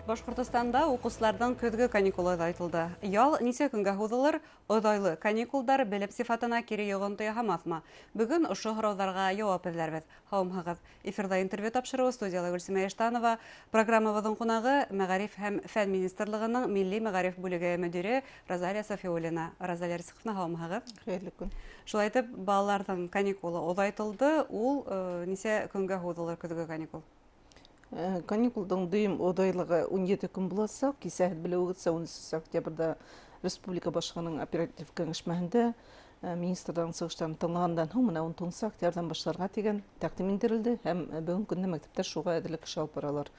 Башкортостанда укучылардан көзгө каникулы айтылды. Ял ничә көнгә һуҙылыр? Оҙайлы каникулдар белем сифатына кире йоғонто яһамаҫмы? Бөгөн ошо һорауҙарға яуап эҙләрбеҙ. Һаумыһығыҙ. Эфирҙа интервью тапшырыу студияла Гөлсимә Эштанова, программабыҙҙың ҡунағы Мәғариф һәм фән министрлығының милли мәғариф бүлеге мөдире Розалия Сафиуллина. Розалия Рисковна, һаумыһығыҙ. Хәйерле көн. Шулай итеп, балаларҙың каникулы оҙайтылды. Ул нисә көнгә һуҙылыр көҙгө каникул? Каникулдың дөйөм оҙайлығы 17 көн буласаҡ. Кисәһе белеүегеҙсә 13 октябрҙа республика башлығының оператив кәңәшмәһендә министрҙың сығыштарын тыңлағандан һуң менә 19 октябрҙан башларға тигән тәҡдим ителде һәм бөгөн көнгә мәктәптәр шуға әҙерлек эш алып баралар.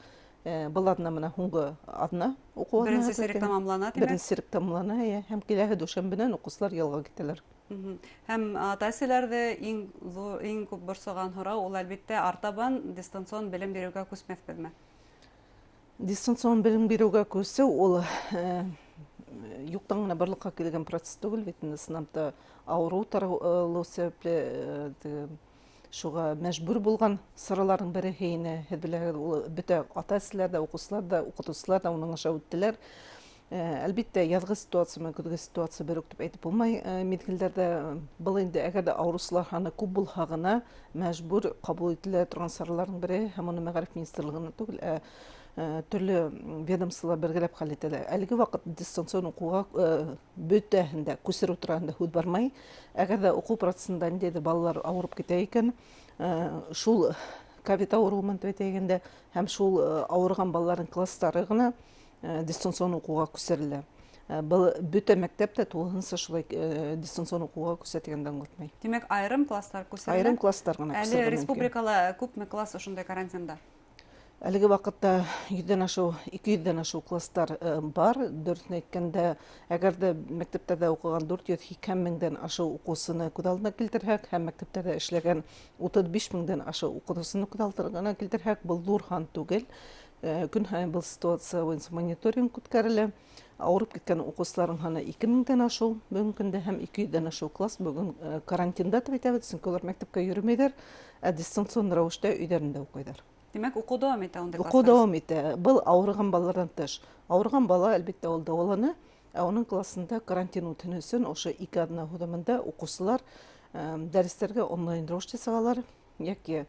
Был аҙна менән һуңғы аҙна уҡыу аҙнаһы. Беренсе сирек тамамлана, тимәк? Беренсе сирек тамамлана, һәм киләһе дүшәмбенән уҡыусылар ялға китәләр. Һәм ата-әсәләрҙе иң күп борсоған һорау ул әлбиттә артабан дистанцион белем биреүгә күсмәҫбеҙме? Дистанцион белем биреүгә күсеү ул юҡтан ғына барлыҡҡа килгән процесс түгел бит. Сынапта ауырыу таралыу сәбәпле шуға мәжбүр булған сараларҙың береһе ине. Һеҙ беләһегеҙ, ул бөтә ата-әсәләр ҙә, уҡыусылар ҙа, уҡытыусылар ҙа уның аша үттеләр. Әлбиттә, яҙғы ситуация менән көҙгө ситуация бер үк дип әйтеп булмай. Миҙгелдәрҙә был инде әгәр дә ауырыусылар һаны күп булһа ғына мәжбүр ҡабул ителә торған сараларҙың береһе һәм уны мәғариф министрлығына түгел, төрлө ведомстволар бергәләп хәл итәләр. Әлеге ваҡыт дистанцион уҡыуға бөтәһендә күсереү тураһында һүҙ бармай. Әгәр дә уҡыу процесында ниндәйҙер балалар ауырып китә икән, шул ковид ауырыуы менән әйтәгәндә һәм шул ауырған балаларҙың кластары ғына дистанцион уҡыуға күсерелә. Был бөтә мәктәптә тулыһынса шулай дистанцион уҡыуға күсә тигәнде аңлатмай. Тимәк, айырым класстар күсерелә? Айырым класстар ғына күсерелә. Әле республикала күпме класс ошондай карантинда? Әлеге ваҡытта 200-дән ашыу класстар бар. Дөрөҫөн әйткәндә, әгәр дә мәктәптәрҙә уҡыған 480 меңдән ашыу уҡыусыны күҙ алдына килтерһәк, һәм мәктәптәрҙә эшләгән 35 меңдән ашыу уҡытыусыны күҙ алдына килтерһәк, был ҙур хан түгел. Көн һайын был ситуация буйынса мониторинг үткәрелә. Ауырып киткән уҡыусыларҙың һаны 2000-дән ашыу бөгөн көндә һәм 200-дән ашыу класс бөгөн карантинда дип әйтәбеҙ, сөнки улар мәктәпкә йөрөмәйҙәр, дистанцион рәүештә өйҙәрендә уҡыйҙар. Демәк, уҡыу дауам итә ундай класстар? Уҡыу дауам итә. Был ауырған балаларҙан тыш. Ауырған бала, әлбиттә, ул дауалана, ә уның классында карантин үтһен өсөн ошо 2 аҙна һуҙымында уҡыусылар дәрестәргә онлайн рәүештә сығалар, йәки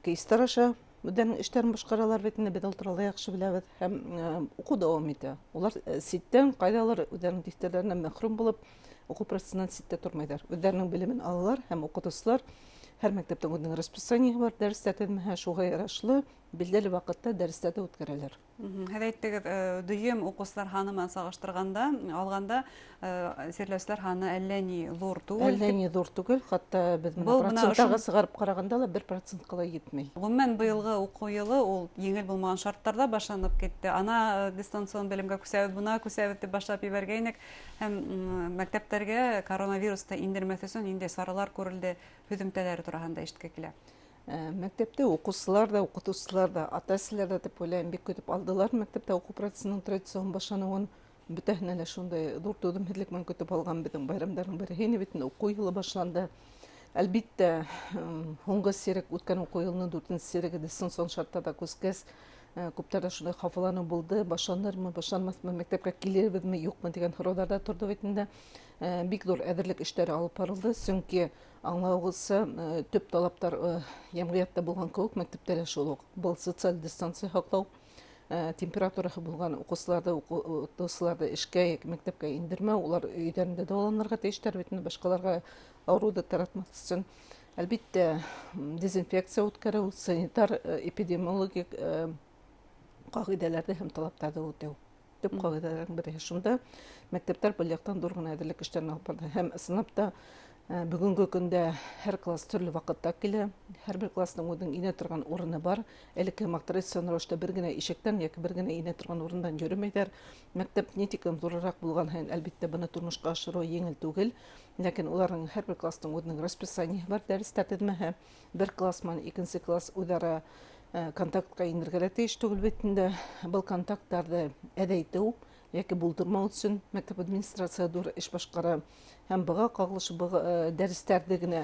кейстар аша үҙҙәренең эштәрен башҡаралар бит, беҙ ул турала яҡшы беләбеҙ, һәм уҡыу дауам итә. Улар ситтән ҡайҙалыр үҙҙәренең дифтәрҙәренән мәхрүм булып, уҡыу процесынан ситтә тормайҙар. Үҙҙәренең белемен алалар һәм уҡытыусылар һәр мәктәптең үҙенең расписаниеһы бар, дәрестәр теҙмәһе шуға ярашлы билдәле ваҡытта дәрестәрҙе үткәрәләр. Һеҙ әйттегеҙ, дөйөм уҡыусылар һаны менән сағыштырғанда, алғанда сирләүселәр һаны әллә ни ҙур түгел. Әллә ни ҙур түгел, хатта беҙ проценттарға сығарып ҡарағанда ла 1%-ҡа ла етмәй. Ғөмүмән быйылғы уҡыу йылы ул еңел булмаған шарттарҙа башланып китте. Ана дистанцион белемгә күсәбеҙ, бына күсәбеҙ дип башлап ебәргәйнек, һәм мәктәптәргә коронавирусты индермәҫ өсөн ниндәй саралар күрелде, һөҙөмтәләре тураһында ишеткә килә. Мәктәптә уҡыусылар да, уҡытыусылар да, ата-әсәләр ҙә дип уйлайым, бик көтөп алдылар мәктәптә уҡыу процесының традицион башланыуын. Бөтәһенә лә шундай ҙур түҙемһеҙлек менән көтөп алған беҙҙең байрамдарҙың береһе ине бит, уҡыу йылы башланды. Әлбиттә, һуңғы сирек, үткән уҡыу йылының 4-нче сиреге дистанцион шарттарҙа күскәс, күптәрҙә шундай хафаланыу булды, башланырмы, башланмаҫмы, мәктәпкә килербеҙме, юҡмы дигән һорауҙар ҙа торҙо бит инде. Бик ҙур әҙерлек эштәре алып барылды, сөнки аңлауығыҙса, төп талаптар йәмғиәттә булған кеүек, мәктәптә лә шул уҡ. Был социаль дистанция һаҡлау, температураһы булған уҡыусыларҙы, уҡытыусыларҙы эшкә йәки мәктәпкә индермәү, улар өйҙәрендә дауаланырға тейештәр бит, башҡаларға ауырыуҙы таратмаҫ өсөн. Әлбиттә, дезинфекция үткәреү, санитар, эпидемиологик ҡағиҙәләрҙе һәм талаптарҙы үтәү. Төп ҡағиҙәләрҙең береһе шунда. Мәктәптәр был яҡтан ҙур ғына әҙерлек эштәрен алып барҙы. Һәм сынапта бөгөнгө көндә һәр класс төрлө ваҡытта килә. Һәр бер кластың үҙенең инә торған урыны бар. Элекке традицион рәүештә бер генә ишектән йәки бер генә инә торған урындан йөрөмәйҙәр. Мәктәп ни тиклем ҙурыраҡ булған һайын, әлбиттә, быны тормошҡа ашырыу еңел түгел. Ләкин уларның һәр бер кластың үҙенең расписаниеһы бар, дәрестәр теҙмәһе. Бер класс менән икенсе класс үҙ-ара контактҡа инергә лә тейеш түгел бит инде. Был контакттарҙы әҙәйтеү йәки булдырмау өсөн мәктәп администрация ҙур эш башҡара. Һәм быға ҡағылышлы дәрестәрҙе генә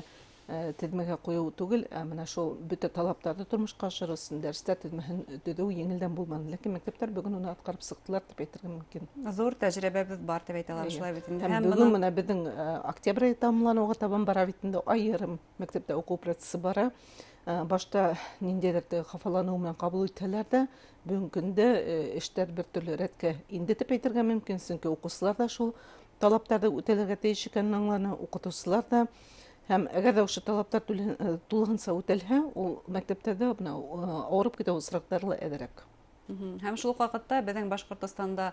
тедмәгә кую түгел, менә шул бөтә талаптарды тормышка ашыру өчен дәресләр тедмәһен төзү еңелдән булмады. Ләкин мәктәпләр бүген уны аткарып сыктылар дип әйтергә мөмкин. Зур тәҗрибәбез бар дип әйтә алар шулай бит инде. Һәм бүген менә безнең октябрь айы тәмамлануга табан бара бит инде, аерым мәктәптә уку процессы бара. Башта ниндидер хафалану белән кабул итәләр дә, бүген көндә эштәр бер төрле рәткә инде дип әйтергә мөмкин, чөнки укучылар да шул талаптарды үтәлергә тиеш икәнен аңланы, укытучылар да. Һәм әгәр дә ошо талаптар тулыгынча үтәлһә, ул мәктәптәрдә авырып китә осраклары әҙерәк. Һәм шул ук вакытта безнең Башкортостанда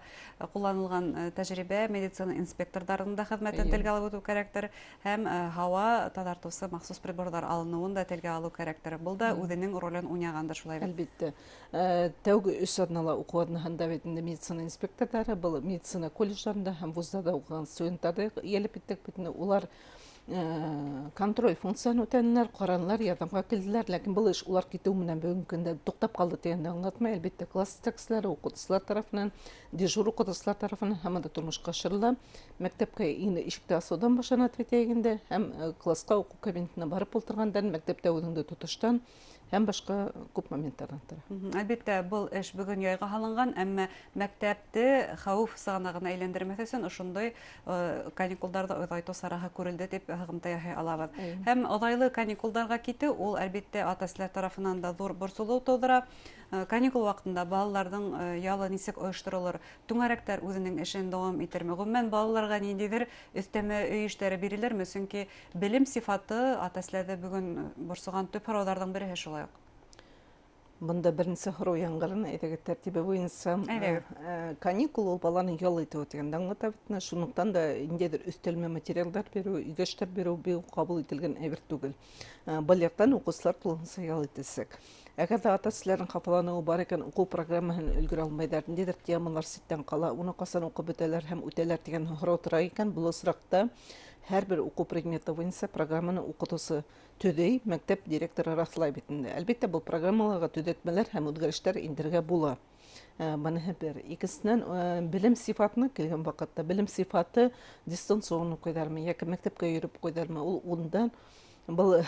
кулланылган тәҗрибә медицина инспекторларының да хезмәтен телгә алып үтү кәрәктер, һәм һава тазартучы махсус приборлар алынуын да телгә алу кәрәктер. Бул да үзенең ролен уйнагандыр шулай бит. Әлбәттә. Тәүге 3 атнала уку атнаһында бит инде медицина инспекторлары, был медицина колледжларында һәм вузларда укыган студентларда иелеп иттек бит инде. Улар контроль функцияны үтәнеләр, каранлар, ярдәмгә килделәр, ләкин был эш улар китү менән бүгенге көндә туктап калды дигәндә аңлатмый. Әлбәттә, класс текстлары укытучылар тарафыннан, дежур укытучылар тарафыннан һәм дә тормышка ашырыла. Мәктәпкә инде ишектә асудан башлана дип әйтәгәндә, һәм класска уку кабинетына барып ултыргандан, мәктәптә үзеңдә тотыштан һәм башка күп моменттардан тора. Әлбәттә, был эш бүген яйга һалынган, әмма мәктәпте хәүеф сыгынагына әйләндермәс өчен ошондой каникулдарда оҙайтыу сараһы күрелде дип һәгымта яһай алабыз. Һәм оҙайлы каникулдарга китү ул әлбәттә ата-әсәләр тарафынан да зур борсолоу тудыра. Каникул вакытында балаларның ялы нисек оештырылыр, түңәрәктәр үзенең эшен дәвам итерме? Гомумән балаларга ниндидер өстәмә өй эшләре бирелерме? Чөнки белем сифаты ата-әсәләрдә бүген борсыган төп һораулардан бере шулай ук. Бында беренче һорау яңгырын әйтәгә тәртибе буенча каникул ул баланы ял итү дигәндә аңлата бит. Шунлыктан да ниндидер өстәлмә материалдар бирү, өйгә эшләп бирү бу кабул ителгән әйбер түгел. Бу яктан укучылар тулысынча ял итәсәк. Әгәр дә ата-әсәләрнең хафалануы бар икән, уку программаһын өлгерә алмайдар, ниндидер темалар ситтән кала, уны касан укып бетәләр һәм үтәләр дигән һорау тора икән, бу осракта һәрбер уку предметы буенча программаны укытучы төзей, мәктәп директоры раслай бит инде. Әлбәттә, бу программаларга төзәтмәләр һәм үзгәрешләр индергә була. Моны бер. Икенчедән, белем сифатына килгән вакытта, белем сифаты дистанцион укыйдармы, яки мәктәпкә йөреп укыйдармы, ул ундан был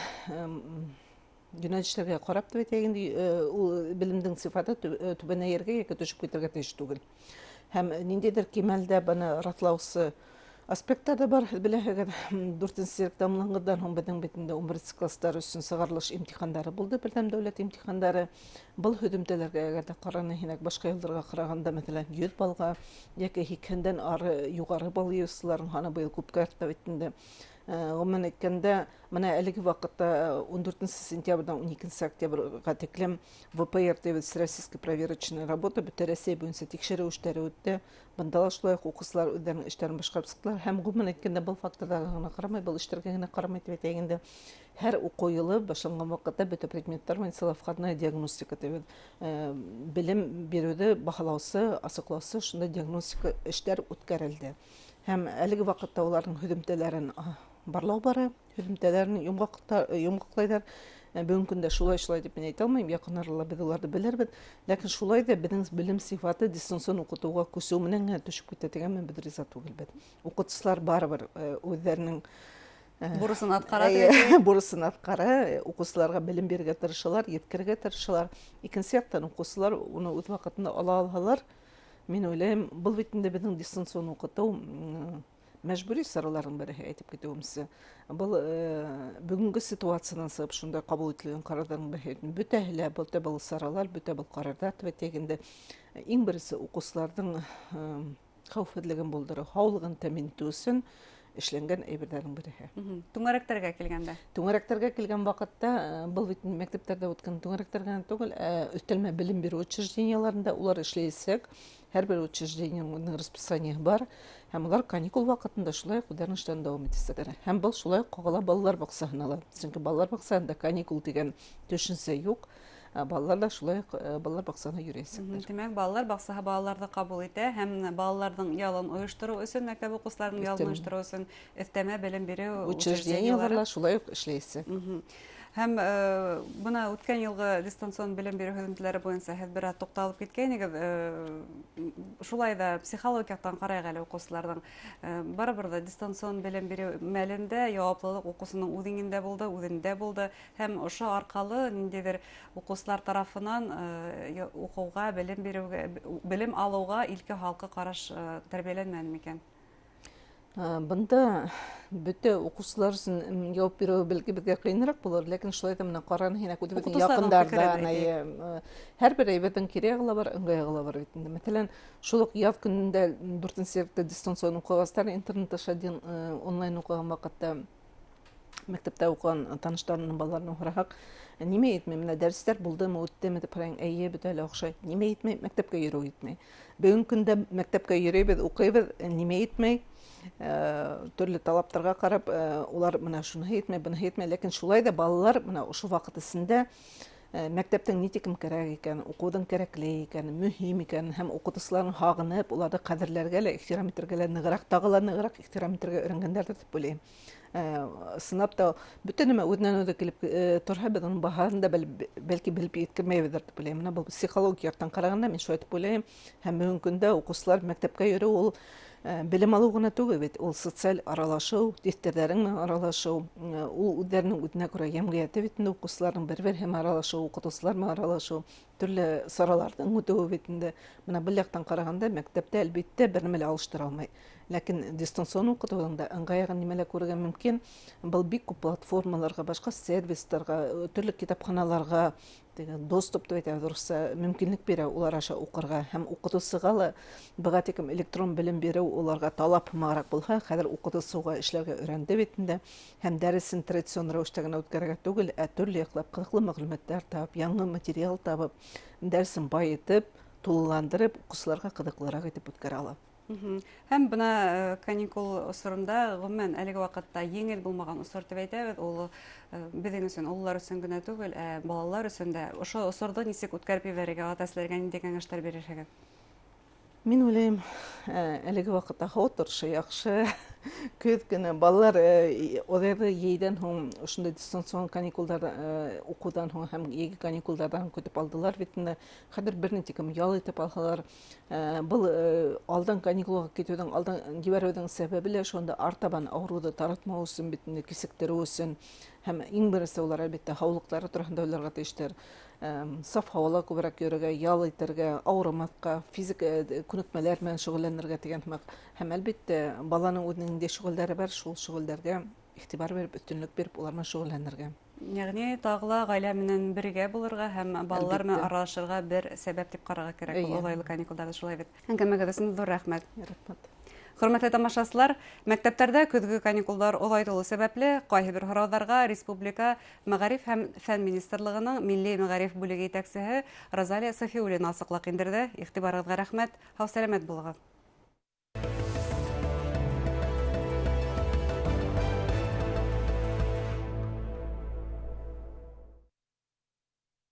юнәлешләргә карап дип әйтәгәндә, ул белемнең сифаты түбәнәергә яки төшеп китәргә тиеш түгел. Һәм ниндидер кимәлдә баны раслаучы аспекттар да бар. Беләһегез, 4нче сыйныфта тамамлангандан һоң безнең бит инде 11нче класслар өчен сыгырылыш имтихандары булды, бердәм дәүләт имтихандары. Был һөҗүмтәләргә әгәр дә караны һинәк башка елларга караганда, мәсәлән, 100 балга яки 2дән ары югары бал йөрүчеләрнең саны быел күпкә артты бит инде. Гомумән әйткәндә, менә әлеге вакытта 14 сентябрьдән 12 октябрьгә тиклем ВПР Российская проверочная работа бөтә Россия буенча тикшерү эшләре үтте. Бында да шулай ук укучылар үзләренең эшләрен башкарып чыктылар. Һәм гомумән әйткәндә, был факторларга гына карамый, был эшләргә генә карамый дип әйтәгәндә, һәр уку елы башланган вакытта бөтә предметлар буенча входная диагностика дип белем бирүдә баһалаучы, асыклаучы шундай диагностика эшләр үткәрелде. Һәм әлеге вакытта уларның һөҗүмтәләрен барлау бара, һөҗүмтәләрне йомгаклайдар. Бүгенге көндә шулай дип әйтә алмыйм, якын арада без уларны белербез, ләкин шулай да безнең белем сифаты дистанцион укытуга күсү менән төшеп китә дигән мен риза түгел бит. Укытучылар барыбер үзләренең бурысын аткара, бурысын аткара, укучыларга белем бирергә тырышалар, yetkерергә тырышалар. Икенче яктан укучылар уны үз вакытында ала алалар. Мин уйлыйм, бу бит инде безнең дистанцион укыту мәҗбүри сараларның бере әйтеп китүемчә. Бу бүгенге ситуациянан сыгып шунда кабул ителгән карардан бөтәһе лә бу саралар, бөтә бу карарда тәвәтегендә иң берсе укучыларның хәүфсезлеген булдыру, һаулыгын тәэмин итү өчен эшләнгән әйберләрнең бере. Түңәрәктәргә килгәндә. Түңәрәктәргә килгән вакытта, был бит мәктәптәрдә үткән түңәрәктәргә түгел, өстәлмә белем бирү учрежденияларында улар эшләйсәк, һәрбер учреждениянең расписание бар, һәм улар каникул вакытында шулай үзләренең эшләрен дәвам итәләр. Һәм был шулай кагыла балалар баксаһына. Чөнки балалар баксаһында каникул дигән төшенчә юк. Балалар да шулай балалар баксаһына йөрәсәк. Димәк, балалар баксаһы балаларны кабул итә һәм балаларның ялын оештыру өчен, мәктәп укучыларының ялын оештыру өчен өстәмә белем бирү учрежденияларда шулай ук эшләйсәк. Һәм бына үткән елгы дистанцион белем бирү һөҙөмтәләре буенча һеҙ бер аҙ туҡталып киткәйнегеҙ. Шулай да психологик яҡтан ҡарайыҡ әле уҡыусыларҙың. Барыбер ҙа дистанцион белем биреү мәлендә яуаплылыҡ уҡыусының үҙендә булды. Һәм ошо арҡалы ниндәйҙер уҡыусылар тарафынан уҡыуға, белем алыуға илке һалҡы ҡараш тәрбиәләнмәне микән? Бында бөтә уҡыусылар өсөн яуап бирәү бәлки беҙгә ҡыйыныраҡ булыр, ләкин шулай да менән ҡараны һин үҙебеҙҙең яҡындарҙа һәр бер әйберҙең кире яғы ла бар, ыңғай яғы ла бар бит инде. Мәҫәлән, шул уҡ яҙ көнөндә 4-нче синыфта дистанцион уҡығастар, интернет аша онлайн уҡыған ваҡытта мәктәптә уҡыған таныштарының балаларынан һораһаҡ, нимә етмәй, менә дәрестәр булдымы, үттеме тип һорайым, эйе, бөтә лә оҡшай. Нимә етмәй? Мәктәпкә йөрөү етмәй. Бөгөн көндә мәктәпкә йөрөйбөҙ, уҡыйбыҙ, нимә етмәй? Төрлө талаптарға ҡарап, улар менә шуныһы етмәй, быныһы етмәй, ләкин шулай да балалар менә ошо ваҡыт эсендә мәктәптең ни тиклем кәрәк икән, уҡыуҙың кәрәкле икән, мөһим икән һәм уҡытыусыларын һағынып, уларҙы ҡәҙерләргә лә, ихтирам итергә лә тағы ла нығыраҡ ихтирам итергә өйрәнгәндәрҙер дип уйлайым. Сынапта бөтә нәмә үҙенән үҙе килеп торһа, беҙ уның баһаһын да бәлки белеп еткермәйбеҙҙер дип уйлайым. Менә был психологик яҡтан ҡарағанда мин шулай дип уйлайым. Һәм бөгөнгө көндә уҡыусылар мәктәпкә йөрөү ул белем алыу ғына түгел бит, ул социаль аралашыу, тиҫтерҙәрең менән аралашыу, ул үҙҙәренең үҙенә күрә йәмғиәте бит инде, уҡыусыларҙың бер-береһе менән аралашыу, уҡытыусылар менән аралашыу, төрлө сараларҙың үтеүе бит инде. Менә был яҡтан ҡарағанда мәктәптә әлбиттә бер нәмә лә алыштыра алмай. Ләкин дистанцион уҡытыуҙың да ыңғай яғын нимәлә күрергә мөмкин. Был бик күп платформаларға, башҡа сервистарға, төрлө китапханаларға доступ дип әйтәбеҙ русса, мөмкинлек бирә улар аша уҡырға. Һәм уҡытыусыға ла быға тиклем электрон белем биреү уларға талап һымағыраҡ булһа, хәҙер уҡытыусы уға эшләргә өйрәнде бит инде. Һәм дәресен традицион рәүештә генә үткәрергә түгел, ә төрлө яҡлап ҡыҙыҡлы мәғлүмәттәр табып, яңы материал табып, дәресен байытып, тулыландырып, уҡыусыларға ҡыҙыҡлыраҡ итеп үткәрә ала. Һәм бына каникул осорында, ғөмүмән, әлеге ваҡытта еңел булмаған осор тип әйтәбеҙ, ул беҙҙең өсөн, улар өсөн генә түгел, ә балалар өсөн дә. Ошо осорҙо нисек үткәреп ебәрергә, ата-әсәләргә ниндәй кәңәштәр бирерһегеҙ? Мин уйлайым, әлеге ваҡытта һауа торышы яҡшы, көҙ көнө балалар оҙайҙы йәйҙән һуң, ошондай дистанцион каникулдар уҡыуҙан һуң һәм йәйге каникулдарҙан көтөп алдылар бит инде. Хәҙер бер ни тиклем ял итеп алһалар, был алдан каникулға китеүҙең, алдан ебәреүҙең сәбәбе лә шунда артабан ауырыуҙы таратмау өсөн бит инде, кисектереү өсөн. Һәм иң беренсе улар әлбиттә һаулыҡтары тураһында уйларға тейештәр. Саф һауала күберәк йөрөргә, ял итергә, ауырымаҫҡа, физик күнекмәләр менән шөғөлләнергә тигән һымаҡ. Һәм әлбиттә баланың үҙенең ниндәй шөғөлдәре бар, шул шөғөлдәргә иғтибар биреп, өҫтөнлөк биреп, улар менән шөғөлләнергә. Йәғни тағы ла ғаилә менән бергә булырға һәм балалар менән аралашырға бер сәбәп дип ҡарарға кәрәк. Оҙайлы каникулдарҙа шулай бит. Әңгәмәгеҙ өсөн ҙур рәхмәт. Рәхмәт. Хөрмәтле тамашасылар, мәктәптәрҙә көҙгө каникулдар оҙайтылыу сәбәпле ҡайһы бер һорауҙарға Республика Мәғариф һәм фән министрлығының Милли мәғариф бүлеге етәксеһе Розалия Сафиуллина асыҡлыҡ индерҙе. Иғтибарығыҙға рәхмәт. Һау-сәләмәт булығыҙ.